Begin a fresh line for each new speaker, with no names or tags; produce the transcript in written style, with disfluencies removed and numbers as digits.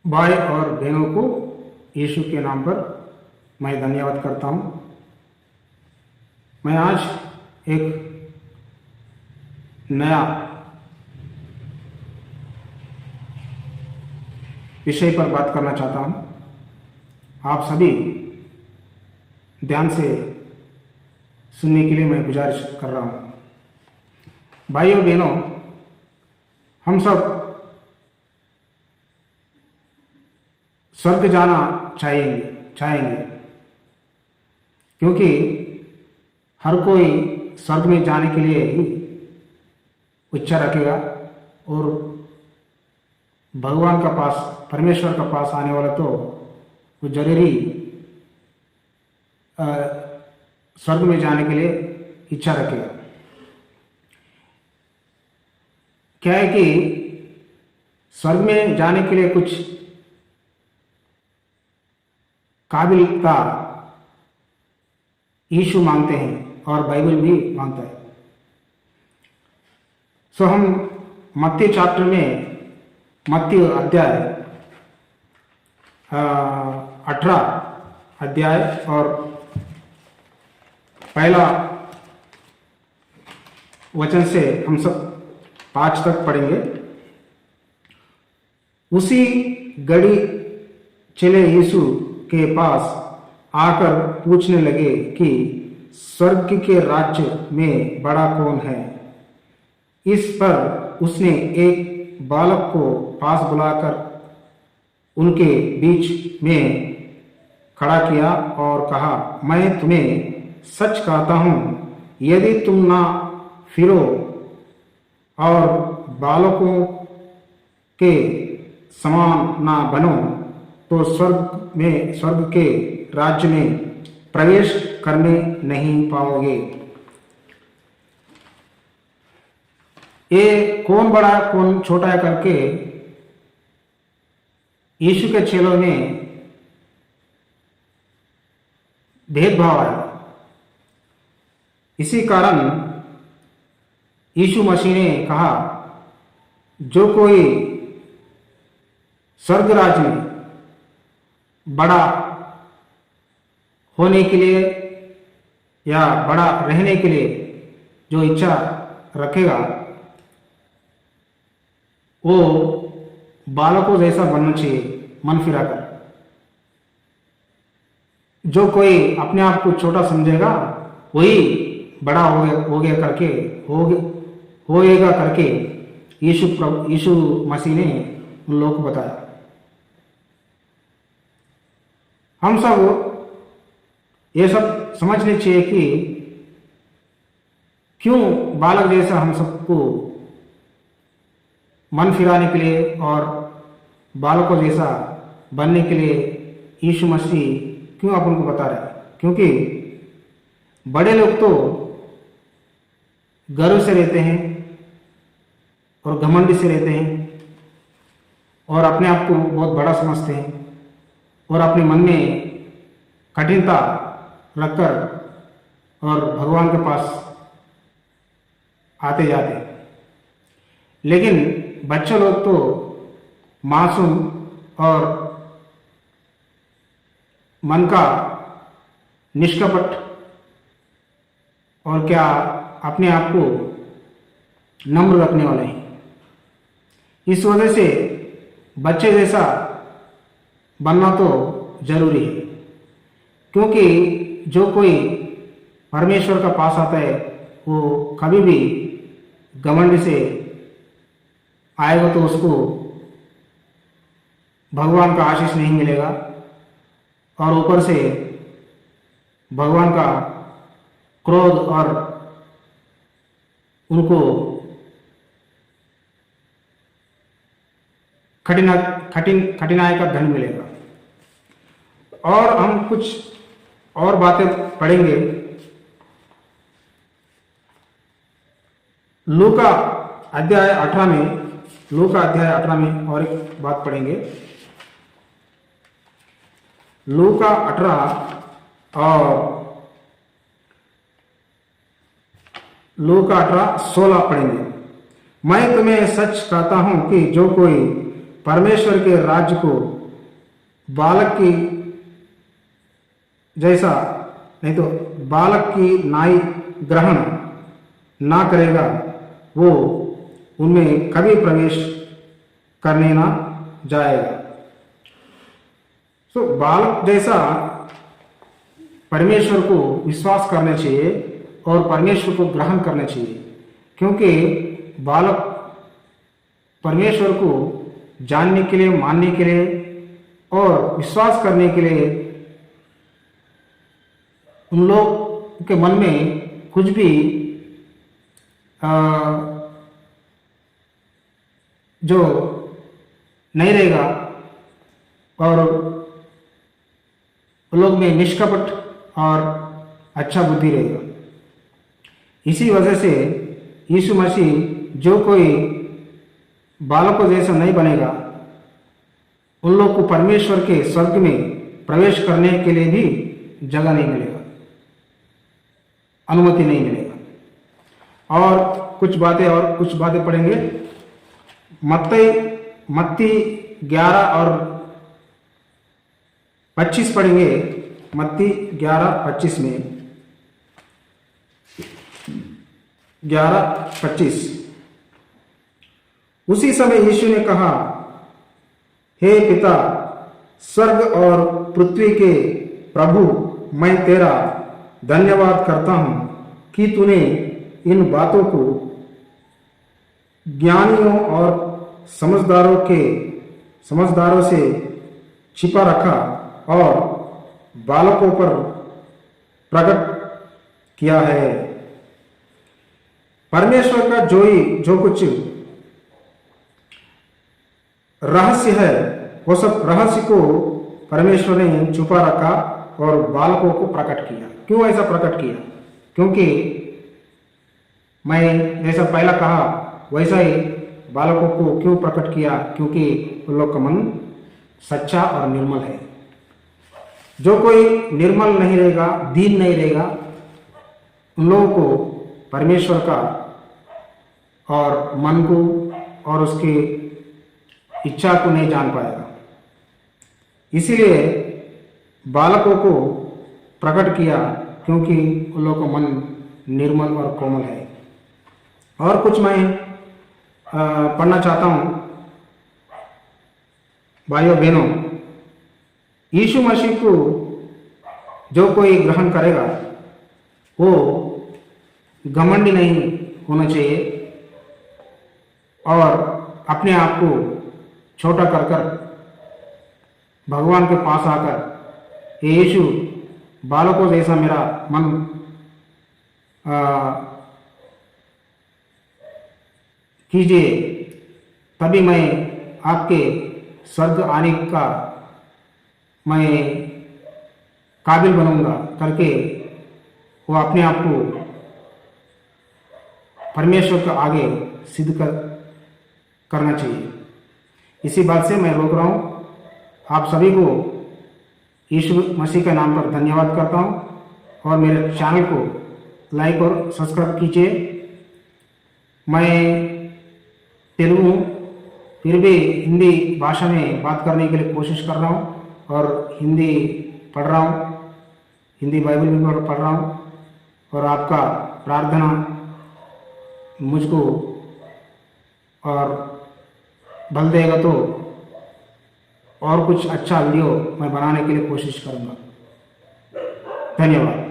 भाई और बहनों को यीशु के नाम पर मैं धन्यवाद करता हूँ। मैं आज एक नया विषय पर बात करना चाहता हूँ। आप सभी ध्यान से सुनने के लिए मैं गुजारिश कर रहा हूँ। भाइयों बहनों, हम सब स्वर्ग जाना चाहेंगे क्योंकि हर कोई स्वर्ग में जाने के लिए ही इच्छा रखेगा और भगवान का पास, परमेश्वर का पास आने वाला तो वो जरूरी स्वर्ग में जाने के लिए इच्छा रखेगा। क्या है कि स्वर्ग में जाने के लिए कुछ काबिलियता यीशु मांगते हैं और बाइबल भी मांगता है। सो हम मत्ती चैप्टर में, मत्ती अध्याय 18 अध्याय और पहला वचन से हम सब 5 तक पढ़ेंगे। उसी घड़ी चले यीशु के पास आकर पूछने लगे कि स्वर्ग के राज्य में बड़ा कौन है। इस पर उसने एक बालक को पास बुलाकर उनके बीच में खड़ा किया और कहा, मैं तुम्हें सच कहता हूं, यदि तुम ना फिरो और बालकों के समान ना बनो तो स्वर्ग के राज्य में प्रवेश करने नहीं पाओगे। ये कौन बड़ा कौन छोटा है करके यीशु के चेलों ने भेदभाव है। इसी कारण यीशु मसीह ने कहा, जो कोई स्वर्ग राज्य में बड़ा होने के लिए या बड़ा रहने के लिए जो इच्छा रखेगा वो बालकों जैसा बनना चाहिए, मन फिराकर। जो कोई अपने आप को छोटा समझेगा वही बड़ा होएगा करके यीशु मसीह ने उन लोगों को बताया। हम सब ये सब समझने चाहिए कि क्यों बालक जैसा हम सबको मन फिराने के लिए और बालकों जैसा बनने के लिए यीशु मसीह क्यों अपन को बता रहे हैं। क्योंकि बड़े लोग तो गर्व से रहते हैं और घमंड से रहते हैं और अपने आप को बहुत बड़ा समझते हैं और अपने मन में कठिनता रखकर और भगवान के पास आते जाते। लेकिन बच्चे लोग तो मासूम और मन का निष्कपट और क्या अपने आप को नम्र रखने वाले हैं। इस वजह से बच्चे जैसा बनना तो जरूरी है, क्योंकि जो कोई परमेश्वर का पास आता है वो कभी भी घमंड से आएगा तो उसको भगवान का आशीष नहीं मिलेगा और ऊपर से भगवान का क्रोध और उनको कठिनाई का धन मिलेगा। और हम कुछ और बातें पढ़ेंगे। लूका अध्याय 18 में और एक बात पढ़ेंगे। लूका 18 और लूका 18:16 पढ़ेंगे। मैं तुम्हें सच कहता हूं कि जो कोई परमेश्वर के राज्य को बालक की जैसा नहीं तो बालक की नाई ग्रहण ना करेगा, वो उनमें कभी प्रवेश करने ना जाएगा। तो बालक जैसा परमेश्वर को विश्वास करना चाहिए और परमेश्वर को ग्रहण करना चाहिए, क्योंकि बालक परमेश्वर को जानने के लिए, मानने के लिए और विश्वास करने के लिए उन लोग के मन में कुछ भी जो नहीं रहेगा और उन लोग में निष्कपट और अच्छा बुद्धि रहेगा। इसी वजह से यीशु मसीह जो कोई बालकों जैसा नहीं बनेगा, उन लोग को परमेश्वर के स्वर्ग में प्रवेश करने के लिए भी जगह नहीं मिलेगा, अनुमति नहीं मिलेगा। और कुछ बातें पढ़ेंगे। मत्ती 11 और 25 पढ़ेंगे। मत्ती 11:25 में 11:25 उसी समय यीशु ने कहा, हे पिता, स्वर्ग और पृथ्वी के प्रभु, मैं तेरा धन्यवाद करता हूं कि तूने इन बातों को ज्ञानियों और समझदारों से छिपा रखा और बालकों पर प्रकट किया है। परमेश्वर का जो कुछ रहस्य है, वो सब रहस्य को परमेश्वर ने छुपा रखा और बालकों को प्रकट किया। क्यों ऐसा प्रकट किया? क्योंकि मैं जैसा पहला कहा वैसा ही बालकों को क्यों प्रकट किया? क्योंकि उन लोग का मन सच्चा और निर्मल है। जो कोई निर्मल नहीं रहेगा, दीन नहीं रहेगा, उन लोगों को परमेश्वर का और मन को और उसकी इच्छा को नहीं जान पाएगा। इसीलिए बालकों को प्रकट किया, क्योंकि उन लोगों का मन निर्मल और कोमल है। और कुछ मैं पढ़ना चाहता हूं। भाइयों बहनों, यीशु मसीह को जो कोई ग्रहण करेगा वो घमंडी नहीं होना चाहिए और अपने आप को छोटा कर कर भगवान के पास आकर, हे यीशु, बालकों जैसा मेरा मन कीजिए, तभी मैं आपके स्वर्ग आने का मैं काबिल बनूंगा करके वो अपने आप को परमेश्वर के आगे सिद्ध करना चाहिए। इसी बात से मैं रोक रहा हूँ। आप सभी को यीशु मसीह के नाम पर धन्यवाद करता हूँ और मेरे चैनल को लाइक और सब्सक्राइब कीजिए। मैं तेलुगु हूँ, फिर भी हिंदी भाषा में बात करने के लिए कोशिश कर रहा हूँ और हिंदी पढ़ रहा हूँ, हिंदी बाइबल भी पढ़ रहा हूँ। और आपका प्रार्थना मुझको और बल देगा तो और कुछ अच्छा वीडियो मैं बनाने के लिए कोशिश करूँगा। धन्यवाद।